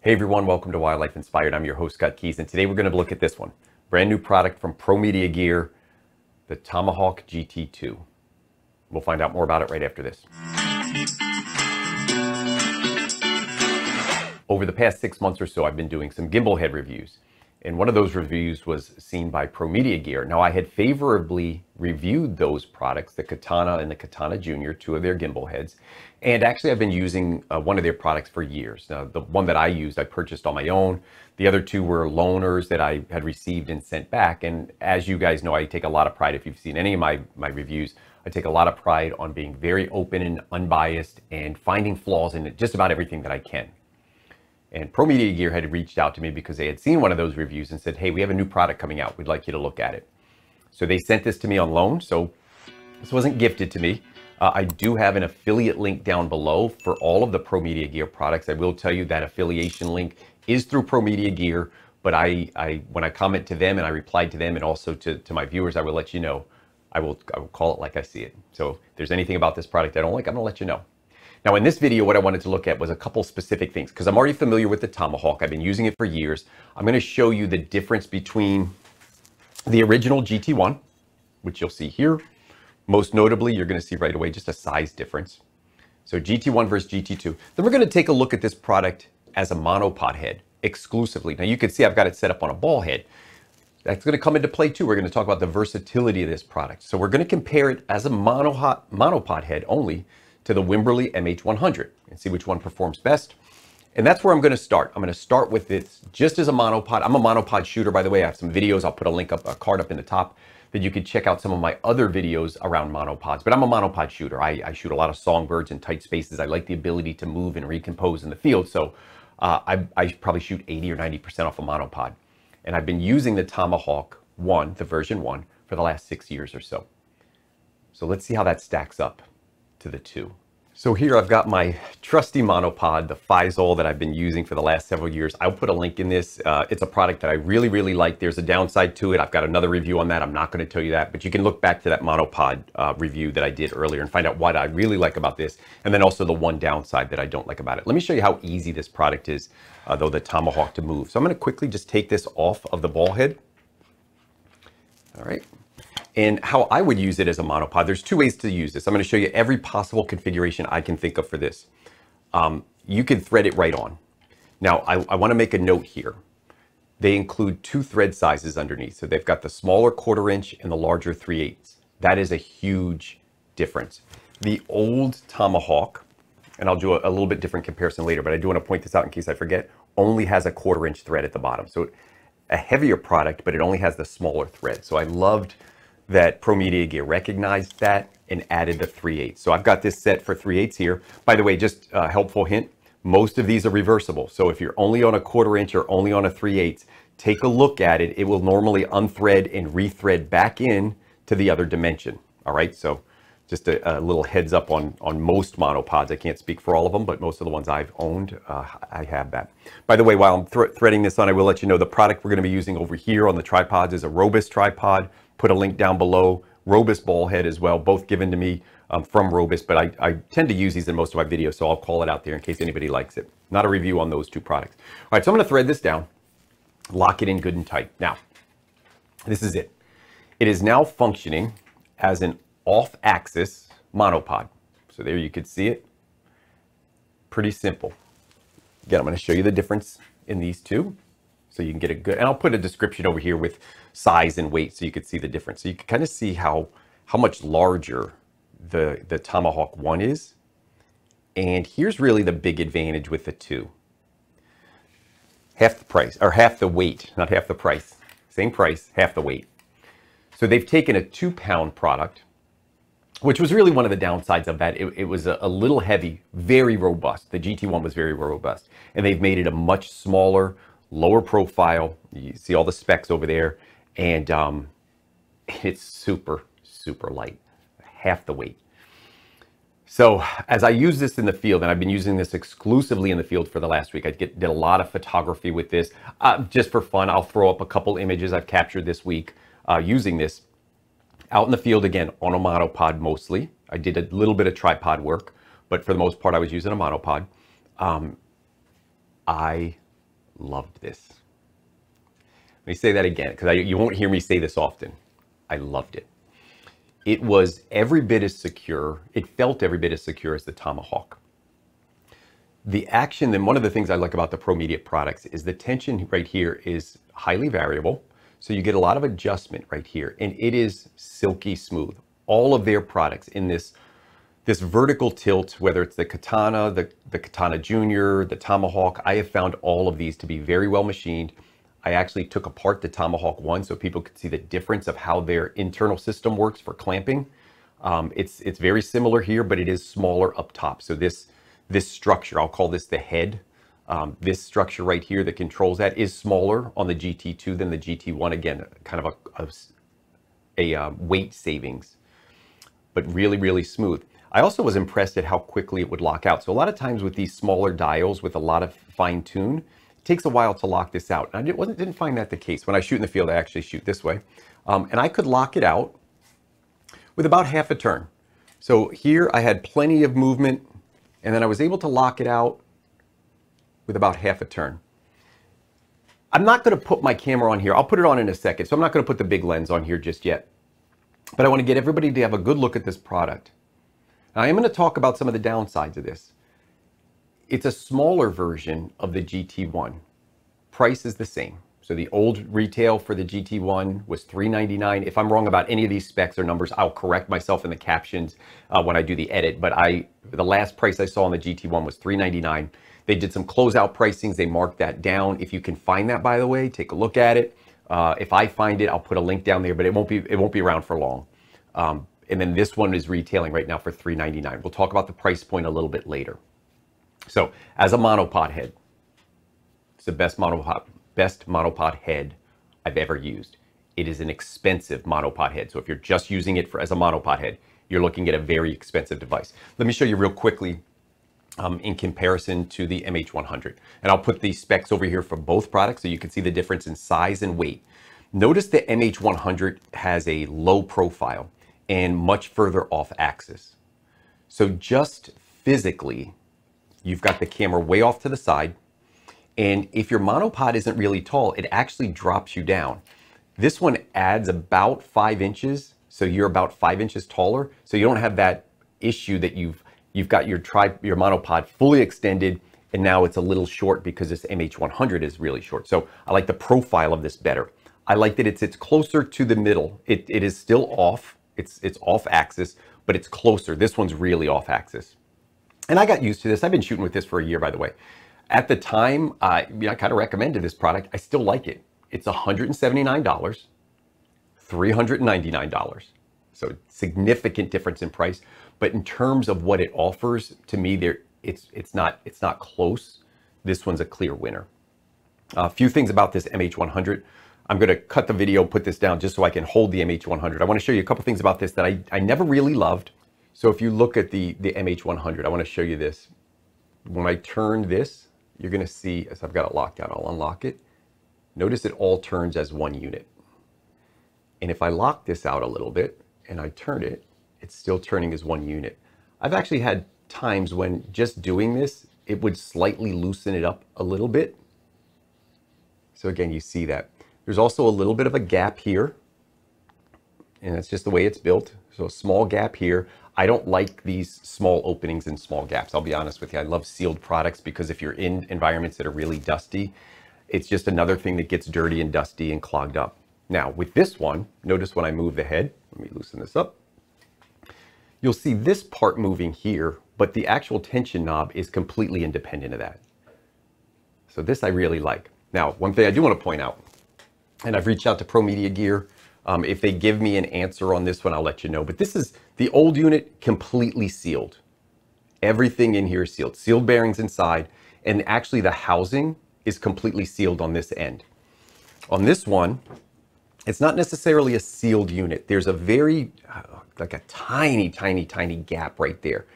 Hey everyone, welcome to Wildlife Inspired. I'm your host, Scott Keys, and today we're going to look at this one. Brand new product from Promedia Gear, the Tomahawk GT2. We'll find out more about it right after this. Over the past 6 months or so, I've been doing some gimbal head reviews. And one of those reviews was seen by Promedia Gear. Now, I had favorably reviewed those products, the Katana and the Katana Junior, two of their gimbal heads. And actually, I've been using one of their products for years. Now, the one that I used, I purchased on my own. The other two were loaners that I had received and sent back. And as you guys know, I take a lot of pride. If you've seen any of my reviews, I take a lot of pride on being very open and unbiased and finding flaws in just about everything that I can. And Promedia Gear had reached out to me because they had seen one of those reviews and said, hey, we have a new product coming out. We'd like you to look at it. So they sent this to me on loan. So this wasn't gifted to me. I do have an affiliate link down below for all of the Promedia Gear products. I will tell you that affiliation link is through Promedia Gear, but when I comment to them and I replied to them and also to my viewers, I will let you know. I will call it like I see it. So if there's anything about this product I don't like, I'm gonna let you know. Now in this video, what I wanted to look at was a couple specific things because I'm already familiar with the Tomahawk. I've been using it for years. I'm going to show you the difference between the original GT1, which you'll see here. Most notably, you're going to see right away just a size difference. So GT1 versus GT2. Then we're going to take a look at this product as a monopod head exclusively. Now you can see I've got it set up on a ball head. That's going to come into play too. We're going to talk about the versatility of this product. So we're going to compare it as a monopod head only to the Wimberley MH100 and see which one performs best. And that's where I'm going to start. I'm going to start with this just as a monopod. I'm a monopod shooter, by the way. I have some videos. I'll put a link up, a card up in the top that you could check out some of my other videos around monopods. But I'm a monopod shooter. I shoot a lot of songbirds in tight spaces. I like the ability to move and recompose in the field. So I probably shoot 80 or 90% off a monopod. And I've been using the Tomahawk 1, the version 1, for the last 6 years or so. So let's see how that stacks up to the two. So here I've got my trusty monopod, the Faisal that I've been using for the last several years. I'll put a link in this. It's a product that I really, really like. There's a downside to it. I've got another review on that. I'm not going to tell you that, but you can look back to that monopod review that I did earlier and find out what I really like about this. And then also the one downside that I don't like about it. Let me show you how easy this product is, though, the Tomahawk to move. So I'm going to quickly just take this off of the ball head. All right. And how I would use it as a monopod, there's two ways to use this. I'm going to show you every possible configuration I can think of for this. You can thread it right on. Now, I want to make a note here. They include two thread sizes underneath. So they've got the smaller 1/4 inch and the larger 3/8. That is a huge difference. The old Tomahawk, and I'll do a little bit different comparison later, but I do want to point this out in case I forget, only has a 1/4 inch thread at the bottom. So a heavier product, but it only has the smaller thread. So I loved that Promedia Gear recognized that and added the 3/8. So I've got this set for 3/8 here. By the way, just a helpful hint, most of these are reversible. So if you're only on a 1/4 inch or only on a 3/8, take a look at it. It will normally unthread and rethread back in to the other dimension. All right, so just a little heads up on most monopods. I can't speak for all of them, but most of the ones I've owned, I have that. By the way, while I'm threading this on, I will let you know the product we're gonna be using over here on the tripods is a Robust tripod. Put a link down below. Robust ball head as well, both given to me from Robust, but I tend to use these in most of my videos, so I'll call it out there in case anybody likes it. Not a review on those two products. All right, so I'm gonna thread this down, lock it in good and tight. Now, this is it. It is now functioning as an off-axis monopod. So there you could see it. Pretty simple. Again, I'm gonna show you the difference in these two, so you can get a good, and I'll put a description over here with size and weight so you can see the difference. So you can kind of see how much larger the Tomahawk 1 is. And here's really the big advantage with the two. Half the price, or half the weight, not half the price. Same price, half the weight. So they've taken a 2-pound product, which was really one of the downsides of that. It was a little heavy, very robust. The GT1 was very robust. And they've made it a much smaller, lower profile. You see all the specs over there. And it's super, super light, half the weight. So as I use this in the field, and I've been using this exclusively in the field for the last week, I did a lot of photography with this. Just for fun, I'll throw up a couple images I've captured this week using this. Out in the field, again, on a monopod mostly. I did a little bit of tripod work, but for the most part, I was using a monopod. I loved this. Let me say that again, because you won't hear me say this often. I loved it. It was every bit as secure. It felt every bit as secure as the Tomahawk. The action, and one of the things I like about the Promedia products is the tension right here is highly variable. So you get a lot of adjustment right here, and it is silky smooth. All of their products in this vertical tilt, whether it's the Katana, the Katana Junior, the Tomahawk, I have found all of these to be very well machined. I actually took apart the Tomahawk 1 so people could see the difference of how their internal system works for clamping. It's very similar here, but it is smaller up top. So this structure, I'll call this the head. This structure right here that controls that is smaller on the GT2 than the GT1. Again, kind of a weight savings, but really, really smooth. I also was impressed at how quickly it would lock out. So a lot of times with these smaller dials with a lot of fine tune, it takes a while to lock this out. And I didn't find that the case. When I shoot in the field, I actually shoot this way. And I could lock it out with about half a turn. So here I had plenty of movement, and then I was able to lock it out with about half a turn. I'm not going to put my camera on here. I'll put it on in a second. So I'm not going to put the big lens on here just yet. But I want to get everybody to have a good look at this product. Now, I am going to talk about some of the downsides of this. It's a smaller version of the GT1. Price is the same. So the old retail for the GT1 was $399. If I'm wrong about any of these specs or numbers, I'll correct myself in the captions when I do the edit. But the last price I saw on the GT1 was $399. They did some closeout pricings. They marked that down. If you can find that, by the way, take a look at it. If I find it, I'll put a link down there, but it won't be around for long. And then this one is retailing right now for $399. We'll talk about the price point a little bit later. So as a monopod head, it's the best monopod head I've ever used. It is an expensive monopod head. So if you're just using it as a monopod head, you're looking at a very expensive device. Let me show you real quickly in comparison to the MH100. And I'll put the specs over here for both products so you can see the difference in size and weight. Notice the MH100 has a low profile and much further off axis. So just physically, you've got the camera way off to the side. And if your monopod isn't really tall, it actually drops you down. This one adds about 5 inches. So you're about 5 inches taller. So you don't have that issue that you've got your monopod fully extended and now it's a little short because this MH100 is really short. So I like the profile of this better. I like that it's closer to the middle. It is still off. It's off axis, but it's closer. This one's really off axis. And I got used to this. I've been shooting with this for a year, by the way. At the time, I kind of recommended this product. I still like it. It's $179, $399. So significant difference in price. But in terms of what it offers, to me, it's not close. This one's a clear winner. A few things about this MH100. I'm going to cut the video, put this down just so I can hold the MH100. I want to show you a couple things about this that I never really loved. So if you look at the MH100, I want to show you this. When I turn this, you're going to see, as I've got it locked out, I'll unlock it. Notice it all turns as one unit. And if I lock this out a little bit and I turn it, it's still turning as one unit. I've actually had times when just doing this, it would slightly loosen it up a little bit. So again, you see that. There's also a little bit of a gap here, and that's just the way it's built. So a small gap here. I don't like these small openings and small gaps. I'll be honest with you. I love sealed products because if you're in environments that are really dusty, it's just another thing that gets dirty and dusty and clogged up. Now with this one, notice when I move the head, let me loosen this up. You'll see this part moving here, but the actual tension knob is completely independent of that. So this I really like. Now, one thing I do want to point out, and I've reached out to Promedia Gear. If they give me an answer on this one, I'll let you know. But this is the old unit, completely sealed. Everything in here is sealed. Sealed bearings inside, and actually the housing is completely sealed on this end. On this one, it's not necessarily a sealed unit. There's a very, like a tiny, tiny, tiny gap right there.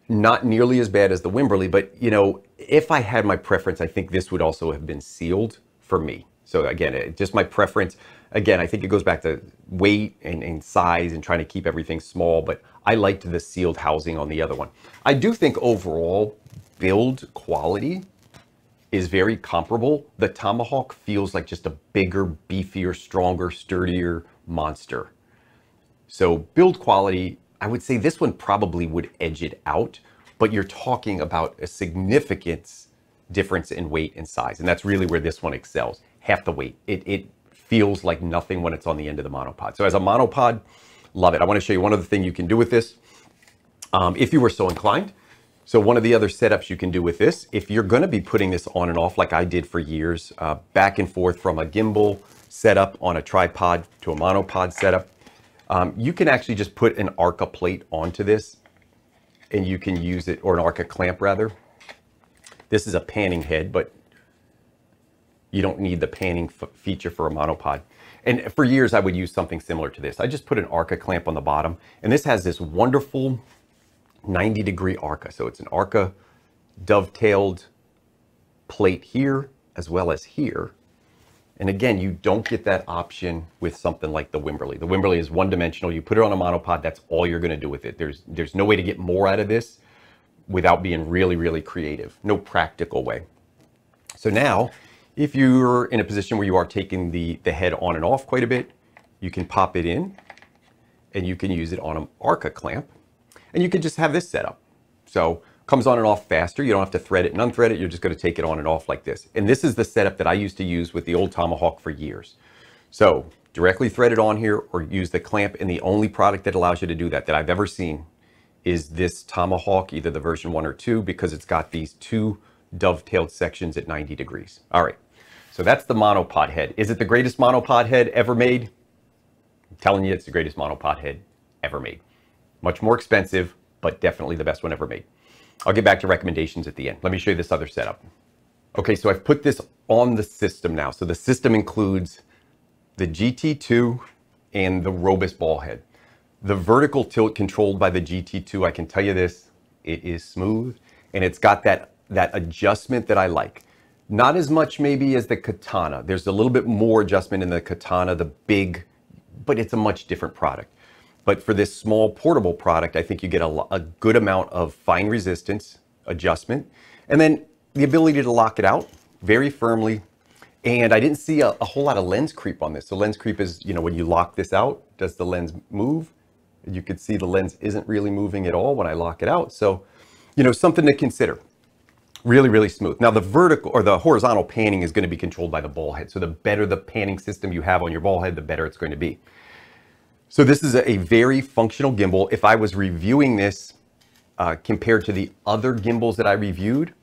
Not nearly as bad as the Wimberley, but you know, if I had my preference, I think this would also have been sealed for me. So again, just my preference. Again, I think it goes back to weight and size and trying to keep everything small, but I liked the sealed housing on the other one. I do think overall build quality is very comparable. The Tomahawk feels like just a bigger, beefier, stronger, sturdier monster. So build quality, I would say this one probably would edge it out, but you're talking about a significant difference in weight and size. And that's really where this one excels. Half the weight. It feels like nothing when it's on the end of the monopod. So as a monopod, love it. I want to show you one other thing you can do with this, if you were so inclined. So one of the other setups you can do with this, if you're going to be putting this on and off like I did for years, back and forth from a gimbal setup on a tripod to a monopod setup, you can actually just put an Arca plate onto this and you can use it, or an Arca clamp rather. This is a panning head, but you don't need the panning feature for a monopod. And for years, I would use something similar to this. I just put an Arca clamp on the bottom, and this has this wonderful 90-degree Arca. So it's an Arca dovetailed plate here, as well as here. And again, you don't get that option with something like the Wimberley. The Wimberley is one-dimensional. You put it on a monopod, that's all you're gonna do with it. There's no way to get more out of this without being really, really creative. No practical way. So now, if you're in a position where you are taking the head on and off quite a bit, you can pop it in and you can use it on an Arca clamp, and you can just have this set up. So comes on and off faster. You don't have to thread it and unthread it. You're just going to take it on and off like this. And this is the setup that I used to use with the old Tomahawk for years. So directly thread it on here or use the clamp, and the only product that allows you to do that I've ever seen is this Tomahawk, either the version 1 or 2, because it's got these two dovetailed sections at 90 degrees. All right, so that's the monopod head. Is it the greatest monopod head ever made? I'm telling you, it's the greatest monopod head ever made. Much more expensive, but definitely the best one ever made. I'll get back to recommendations at the end. Let me show you this other setup. Okay, so I've put this on the system now. So the system includes the GT2 and the Robust ball head. The vertical tilt controlled by the GT2, I can tell you this, it is smooth, and it's got that adjustment that I like. Not as much maybe as the Katana. There's a little bit more adjustment in the Katana, the big, but it's a much different product. But for this small portable product, I think you get a good amount of fine resistance adjustment, and then the ability to lock it out very firmly. And I didn't see a whole lot of lens creep on this. So lens creep is, you know, when you lock this out, does the lens move? You could see the lens isn't really moving at all when I lock it out. So, you know, something to consider. Really, really smooth. Now the vertical or the horizontal panning is going to be controlled by the ball head. So the better the panning system you have on your ball head, the better it's going to be. So this is a very functional gimbal. If I was reviewing this compared to the other gimbals that I reviewed,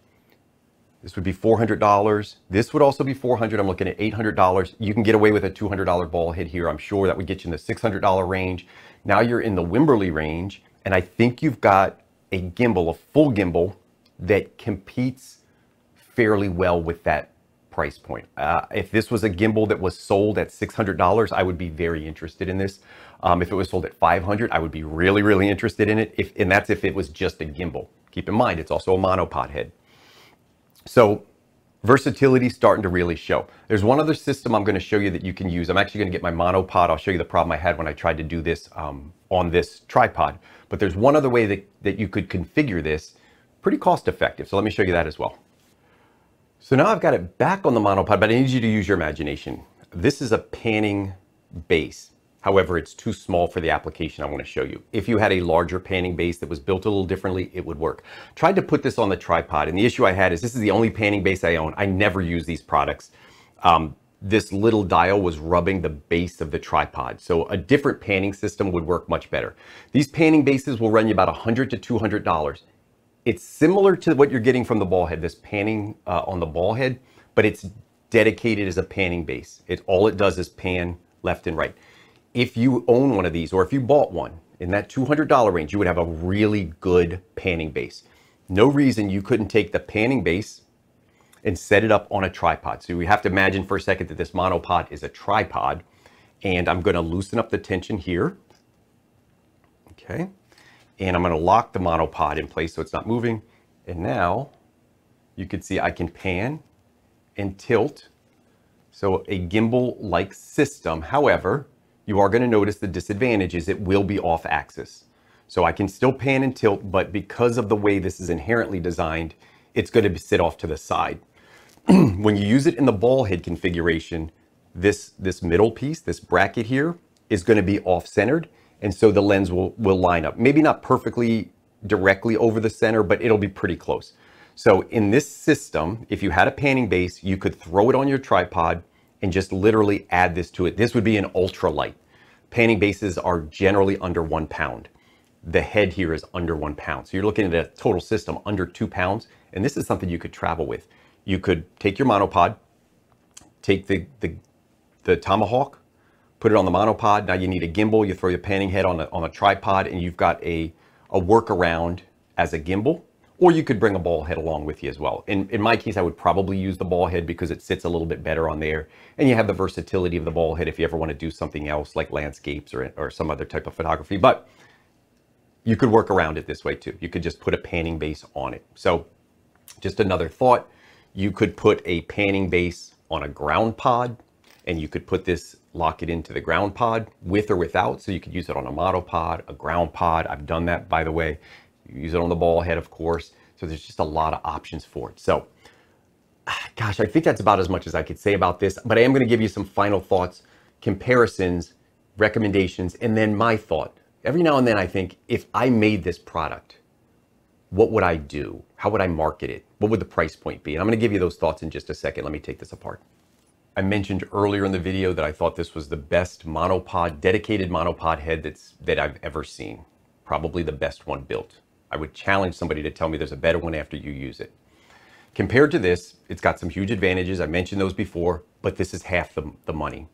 this would be $400. This would also be $400. I'm looking at $800. You can get away with a $200 ball head here. I'm sure that would get you in the $600 range. Now you're in the Wimberley range, and I think you've got a gimbal, a full gimbal, that competes fairly well with that price point. If this was a gimbal that was sold at $600, I would be very interested in this. If it was sold at $500, I would be really, really interested in it. And that's if it was just a gimbal. Keep in mind, it's also a monopod head. So versatility starting to really show. There's one other system I'm going to show you that you can use. I'm actually going to get my monopod. I'll show you the problem I had when I tried to do this on this tripod. But there's one other way that you could configure this, pretty cost effective. So let me show you that as well. So now I've got it back on the monopod, but I need you to use your imagination. This is a panning base. However, it's too small for the application I want to show you. If you had a larger panning base that was built a little differently, it would work. Tried to put this on the tripod, and the issue I had is this is the only panning base I own. I never use these products. This little dial was rubbing the base of the tripod. So a different panning system would work much better. These panning bases will run you about $100 to $200. It's similar to what you're getting from the ball head, this panning on the ball head, but it's dedicated as a panning base. All it does is pan left and right. If you own one of these, or if you bought one in that $200 range, you would have a really good panning base. No reason you couldn't take the panning base and set it up on a tripod. So we have to imagine for a second that this monopod is a tripod, and I'm going to loosen up the tension here. Okay. And I'm going to lock the monopod in place so it's not moving. And now you can see I can pan and tilt. So a gimbal-like system. However, you are going to notice the disadvantage is it will be off axis. So I can still pan and tilt, but because of the way this is inherently designed, it's going to sit off to the side. when you use it in the ball head configuration, this middle piece, this bracket here, is going to be off-centered, and so the lens will line up. Maybe not perfectly directly over the center, but it'll be pretty close. So in this system, if you had a panning base, you could throw it on your tripod and just literally add this to it. This would be an ultralight. Panning bases are generally under 1 pound. The head here is under 1 pound. So you're looking at a total system under 2 pounds, and this is something you could travel with. You could take your monopod, take the Tomahawk, put it on the monopod. Now you need a gimbal. You throw your panning head on a tripod, and you've got a workaround as a gimbal. Or you could bring a ball head along with you as well. In my case, I would probably use the ball head because it sits a little bit better on there. And you have the versatility of the ball head if you ever want to do something else like landscapes or some other type of photography. But you could work around it this way too. You could just put a panning base on it. So just another thought, you could put a panning base on a ground pod, and you could put this, lock it into the ground pod with or without. So you could use it on a monopod, a ground pod. I've done that, by the way. You use it on the ball head, of course. So there's just a lot of options for it. So, gosh, I think that's about as much as I could say about this, but I am going to give you some final thoughts, comparisons, recommendations, and then my thought. Every now and then I think, if I made this product, what would I do? How would I market it? What would the price point be? And I'm going to give you those thoughts in just a second. Let me take this apart. I mentioned earlier in the video that I thought this was the best monopod, dedicated monopod head that I've ever seen. Probably the best one built. I would challenge somebody to tell me there's a better one after you use it. Compared to this, it's got some huge advantages. I mentioned those before, but this is half the money.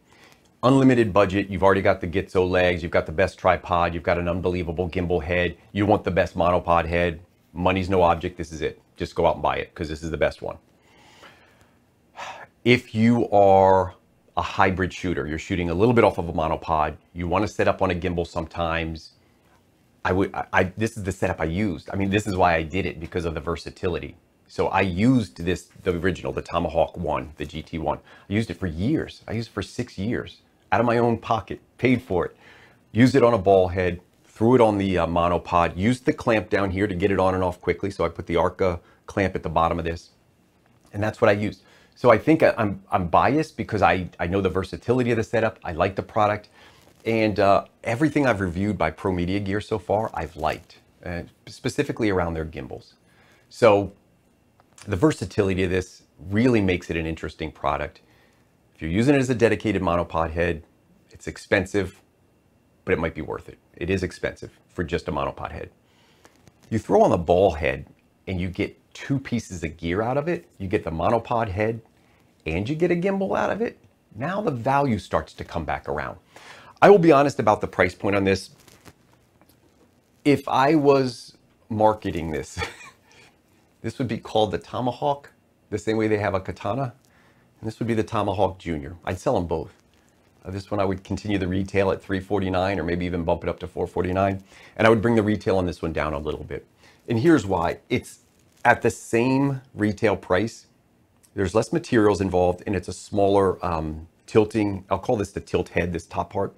Unlimited budget. You've already got the Gitzo legs. You've got the best tripod. You've got an unbelievable gimbal head. You want the best monopod head. Money's no object. This is it. Just go out and buy it because this is the best one. If you are a hybrid shooter, you're shooting a little bit off of a monopod, you want to set up on a gimbal sometimes, this is the setup I used. I mean, this is why I did it, because of the versatility. So I used this, the original, the Tomahawk 1, the GT1. I used it for years. I used it for 6 years, out of my own pocket, paid for it. Used it on a ball head, threw it on the monopod, used the clamp down here to get it on and off quickly. So I put the Arca clamp at the bottom of this, and that's what I used. So I think I'm biased because I know the versatility of the setup. I like the product. And everything I've reviewed by Promedia Gear so far, I've liked, specifically around their gimbals. So the versatility of this really makes it an interesting product. If you're using it as a dedicated monopod head, it's expensive, but it might be worth it. It is expensive for just a monopod head. You throw on the ball head and you get 2 pieces of gear out of it. You get the monopod head and you get a gimbal out of it. Now the value starts to come back around. I will be honest about the price point on this. If I was marketing this, this would be called the Tomahawk, the same way they have a katana. And this would be the Tomahawk Junior. I'd sell them both. This one I would continue the retail at $349 or maybe even bump it up to $449. And I would bring the retail on this one down a little bit. And here's why. It's at the same retail price. There's less materials involved, and it's a smaller tilting. I'll call this the tilt head, this top part.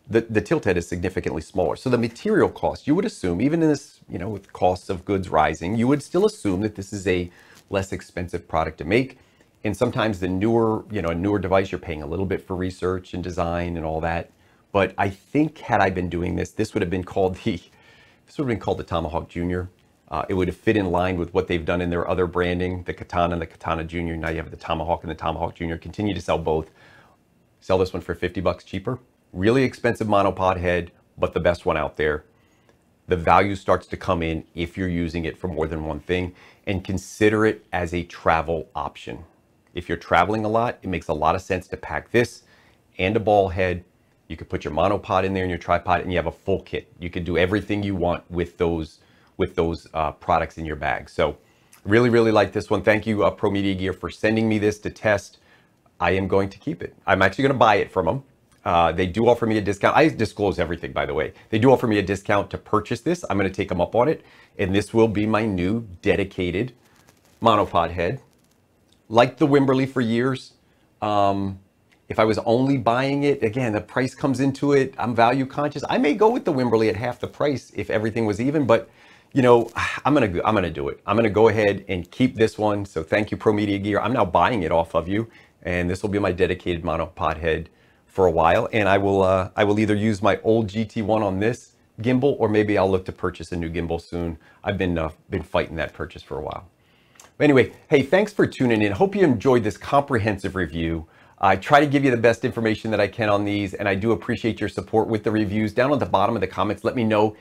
The tilt head is significantly smaller. So the material cost, you would assume, even in this, with costs of goods rising, you would still assume that this is a less expensive product to make. And sometimes the newer, a newer device, you're paying a little bit for research and design and all that. But I think had I been doing this, this would have been called the Tomahawk Junior. It would have fit in line with what they've done in their other branding, the Katana and the Katana Junior. Now you have the Tomahawk and the Tomahawk Junior. Continue to sell both. Sell this one for $50 cheaper. Really expensive monopod head, but the best one out there. The value starts to come in if you're using it for more than one thing, and consider it as a travel option. If you're traveling a lot, it makes a lot of sense to pack this and a ball head. You could put your monopod in there and your tripod, and you have a full kit. You can do everything you want with those products in your bag. So really, really like this one. Thank you, Promedia Gear, for sending me this to test. I am going to keep it. I'm actually going to buy it from them. They do offer me a discount. I disclose everything, by the way. They do offer me a discount to purchase this. I'm going to take them up on it. And this will be my new dedicated monopod head. Like the Wimberley for years. If I was only buying it, again, the price comes into it. I'm value conscious. I may go with the Wimberley at half the price if everything was even, but you know, I'm gonna do it. I'm gonna go ahead and keep this one. So thank you, Promedia Gear. I'm now buying it off of you, and this will be my dedicated monopod head for a while. And I will either use my old GT1 on this gimbal, or maybe I'll look to purchase a new gimbal soon. I've been fighting that purchase for a while. But anyway, hey, thanks for tuning in. Hope you enjoyed this comprehensive review. I try to give you the best information that I can on these, and I do appreciate your support with the reviews. Down at the bottom of the comments, let me know,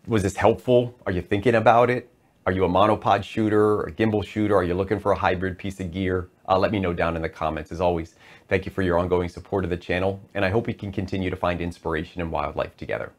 was this helpful? Are you thinking about it? Are you a monopod shooter, a gimbal shooter? Are you looking for a hybrid piece of gear? Let me know down in the comments. As always, thank you for your ongoing support of the channel, and I hope we can continue to find inspiration in wildlife together.